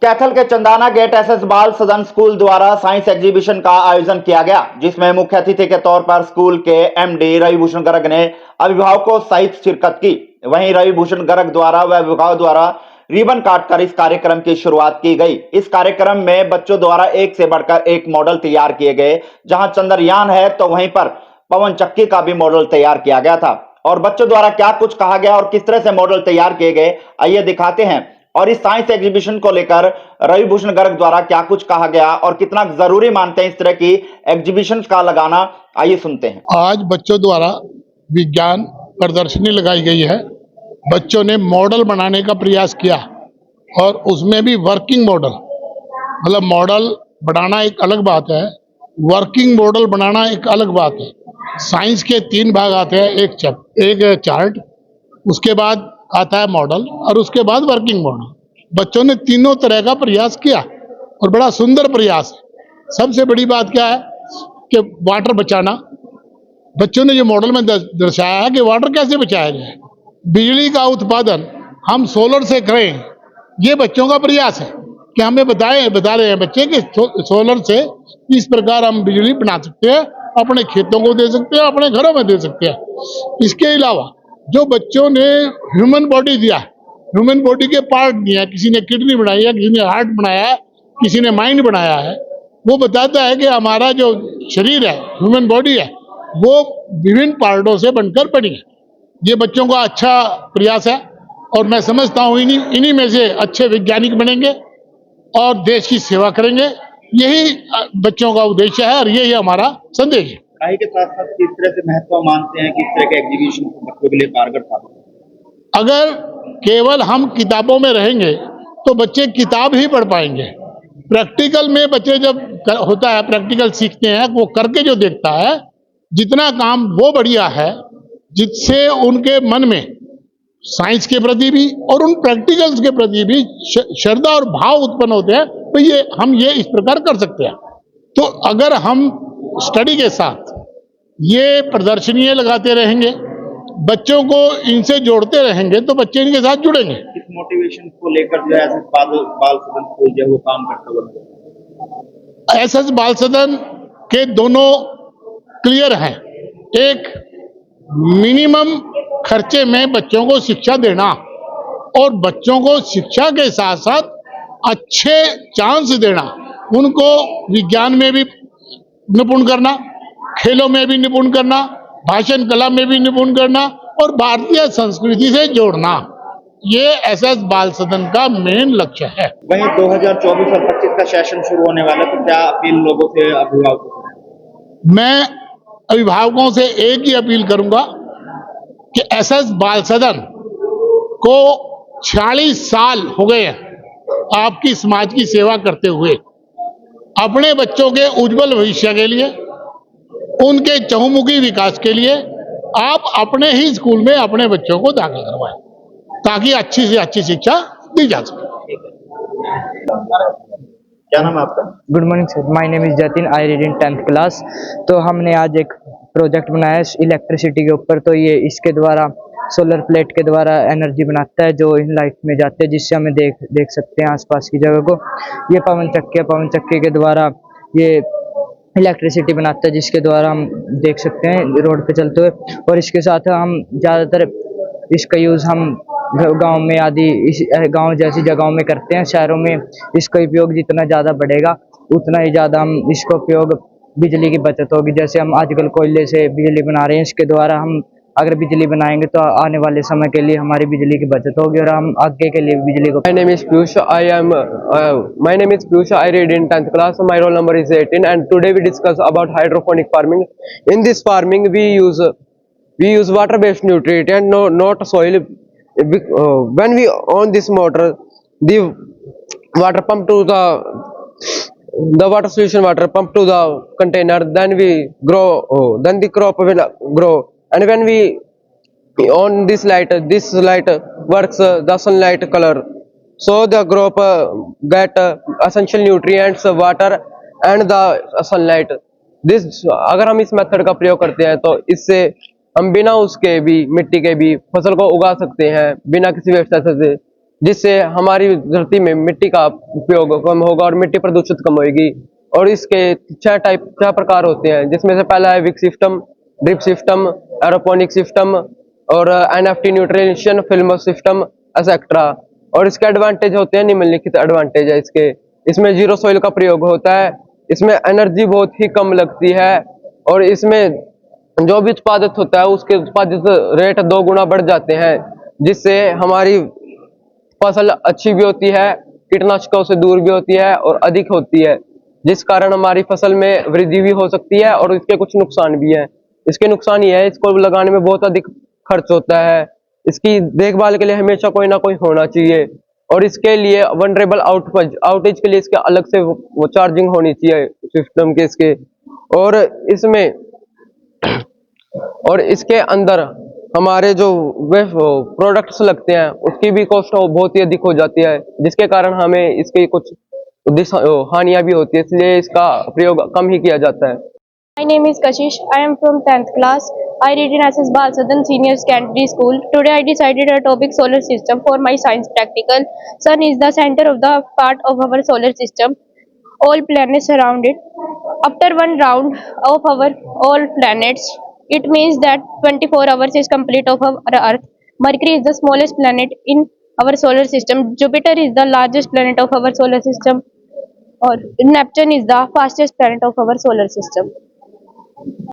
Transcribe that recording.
कैथल के Chandana gate SS बाल सदन स्कूल द्वारा साइंस एग्जीबिशन का आयोजन किया गया, जिसमें मुख्य अतिथि के तौर पर स्कूल के एमडी रविभूषण गर्ग ने अभिभावकों सहित शिरकत की। वहीं रविभूषण गर्ग द्वारा व अभिभावक द्वारा रिबन काटकर इस कार्यक्रम की शुरुआत की गई। इस कार्यक्रम में बच्चों द्वारा एक से बढ़कर एक मॉडल तैयार किए गए। जहां चंद्रयान है तो वहीं पर पवन चक्की का भी मॉडल तैयार किया गया था। और बच्चों द्वारा क्या कुछ कहा गया और किस तरह से मॉडल तैयार किए गए, आइए दिखाते हैं। और इस साइंस एग्जीबिशन को लेकर रविभूषण गर्ग द्वारा क्या कुछ कहा गया और कितना जरूरी मानते हैं इस तरह की एग्जीबिशन का लगाना, आइए सुनते हैं। आज बच्चों द्वारा विज्ञान प्रदर्शनी लगाई गई है। बच्चों ने मॉडल बनाने का प्रयास किया और उसमें भी वर्किंग मॉडल, मतलब मॉडल बनाना एक अलग बात है, वर्किंग मॉडल बनाना एक अलग बात है। साइंस के 3 भाग आते हैं, एक चार्ट, उसके बाद आता है मॉडल और उसके बाद वर्किंग मॉडल। बच्चों ने तीनों तरह का प्रयास किया और बड़ा सुंदर प्रयास है। सबसे बड़ी बात क्या है कि वाटर बचाना। बच्चों ने जो मॉडल में दर्शाया है कि वाटर कैसे बचाया जाए, बिजली का उत्पादन हम सोलर से करें, ये बच्चों का प्रयास है कि हमें बता रहे हैं बच्चे कि सोलर से इस प्रकार हम बिजली बना सकते हैं, अपने खेतों को दे सकते हैं, अपने घरों में दे सकते हैं। इसके अलावा जो बच्चों ने ह्यूमन बॉडी दिया, ह्यूमन बॉडी के पार्ट दिया, किसी ने किडनी बनाई है, किसी ने हार्ट बनाया है, किसी ने माइंड बनाया है, वो बताता है कि हमारा जो शरीर है, ह्यूमन बॉडी है, वो विभिन्न पार्टों से बनकर बनी है। ये बच्चों का अच्छा प्रयास है और मैं समझता हूँ इन्हीं में से अच्छे वैज्ञानिक बनेंगे और देश की सेवा करेंगे। यही बच्चों का उद्देश्य है और यही हमारा संदेश है। पढ़ाई के साथ साथ किस तरह से महत्व मानते हैं कि इस तरह के एग्जीबिशन को बच्चों के लिए कारगर साबित होगा? अगर केवल हम किताबों में रहेंगे तो बच्चे किताब ही पढ़ पाएंगे। प्रैक्टिकल में बच्चे जब होता है, प्रैक्टिकल सीखते हैं, वो करके जो देखता है, जितना काम वो बढ़िया है, जिससे उनके मन में साइंस के प्रति भी और उन प्रैक्टिकल्स के प्रति भी श्रद्धा और भाव उत्पन्न होते हैं। तो हम ये इस प्रकार कर सकते हैं। तो अगर हम स्टडी के साथ ये प्रदर्शनियां लगाते रहेंगे, बच्चों को इनसे जोड़ते रहेंगे, तो बच्चे इनके साथ जुड़ेंगे। इस मोटिवेशन को लेकर जो है बाल सदन स्कूल जो है वो काम करता हुआ एसएस बाल सदन के दोनों क्लियर हैं। एक, मिनिमम खर्चे में बच्चों को शिक्षा देना और बच्चों को शिक्षा के साथ साथ अच्छे चांस देना, उनको विज्ञान में भी निपुण करना, खेलों में भी निपुण करना, भाषण कला में भी निपुण करना और भारतीय संस्कृति से जोड़ना, ये एसएस बाल सदन का मेन लक्ष्य है। वहीं 2024 और 25 का सेशन शुरू होने वाला है, तो क्या अपील लोगों से, अभिभावकों से? मैं अभिभावकों से एक ही अपील करूंगा कि एसएस बाल सदन को 46 साल हो गए हैं आपकी समाज की सेवा करते हुए। अपने बच्चों के उज्जवल भविष्य के लिए, उनके चहुमुखी विकास के लिए आप अपने ही स्कूल में अपने बच्चों को दाखिल करवाएं, ताकि अच्छी से अच्छी शिक्षा दी जा सके। क्या नाम है आपका? Good morning sir, my name is Jatin, I read in 10th class. तो हमने आज एक प्रोजेक्ट बनाया है इलेक्ट्रिसिटी के ऊपर। तो ये इसके द्वारा सोलर प्लेट के द्वारा एनर्जी बनाता है जो इन लाइट में जाते हैं, जिससे हमें देख सकते हैं आसपास की जगह को। ये पवन चक्की है, पवन चक्की के द्वारा ये इलेक्ट्रिसिटी बनाता है, जिसके द्वारा हम देख सकते हैं रोड पे चलते हुए। और इसके साथ हम ज़्यादातर इसका यूज़ हम गांव में आदि गांव जैसी जगहों में करते हैं। शहरों में इसका उपयोग जितना ज़्यादा बढ़ेगा उतना ही ज़्यादा हम इसका उपयोग, बिजली की बचत होगी। जैसे हम आजकल कोयले से बिजली बना रहे हैं, इसके द्वारा हम अगर बिजली बनाएंगे तो आने वाले समय के लिए हमारी बिजली की बचत होगी और हम आगे के लिए बिजली को। My name is Piyush. I read in 10th class. My roll number is 18, and today we discuss about hydroponic farming. In this farming, we use water-based nutrient, not soil. When we on this motor, the water pump to the water solution water pump to the container, then we grow. Then the crop will grow. And when we on this light works the sunlight color, so the crop get essential nutrients, water and the sunlight. This अगर हम इस method का प्रयोग करते हैं तो इससे हम बिना उसके भी, मिट्टी के भी फसल को उगा सकते हैं बिना किसी वेस्टेज से। जिससे हमारी धरती में मिट्टी का उपयोग कम होगा और मिट्टी प्रदूषित कम होगी। और इसके छह प्रकार होते हैं, जिसमें से पहला है wick system, drip system, aeroponic system और NFT nutrition film system etcetera. और इसके एडवांटेज होते हैं, निम्नलिखित एडवांटेज है इसके। इसमें जीरो सॉइल का प्रयोग होता है, इसमें एनर्जी बहुत ही कम लगती है और इसमें जो भी उत्पादित होता है उसके उत्पादित रेट 2 गुना बढ़ जाते हैं, जिससे हमारी फसल अच्छी भी होती है, कीटनाशकों से दूर भी होती है और अधिक होती है, जिस कारण हमारी फसल में वृद्धि भी हो सकती है। और इसके कुछ नुकसान भी हैं। इसके नुकसान ये है, इसको लगाने में बहुत अधिक खर्च होता है, इसकी देखभाल के लिए हमेशा कोई ना कोई होना चाहिए और इसके लिए वनरेबल आउटेज के लिए इसके अलग से वो चार्जिंग होनी चाहिए सिस्टम के इसके। और इसके अंदर हमारे जो वे प्रोडक्ट्स लगते हैं उसकी भी कॉस्ट बहुत ही अधिक हो जाती है, जिसके कारण हमें इसकी कुछ हानियां भी होती है, इसलिए इसका प्रयोग कम ही किया जाता है। My name is Kashish. I am from 10th class. I read in SS Bal Sadan Senior Secondary School. Today I decided a topic solar system for my science practical. Sun is the center of the part of our solar system. All planets surround it. After one round of our all planets, it means that 24 hours is complete of our Earth. Mercury is the smallest planet in our solar system. Jupiter is the largest planet of our solar system. Or Neptune is the fastest planet of our solar system.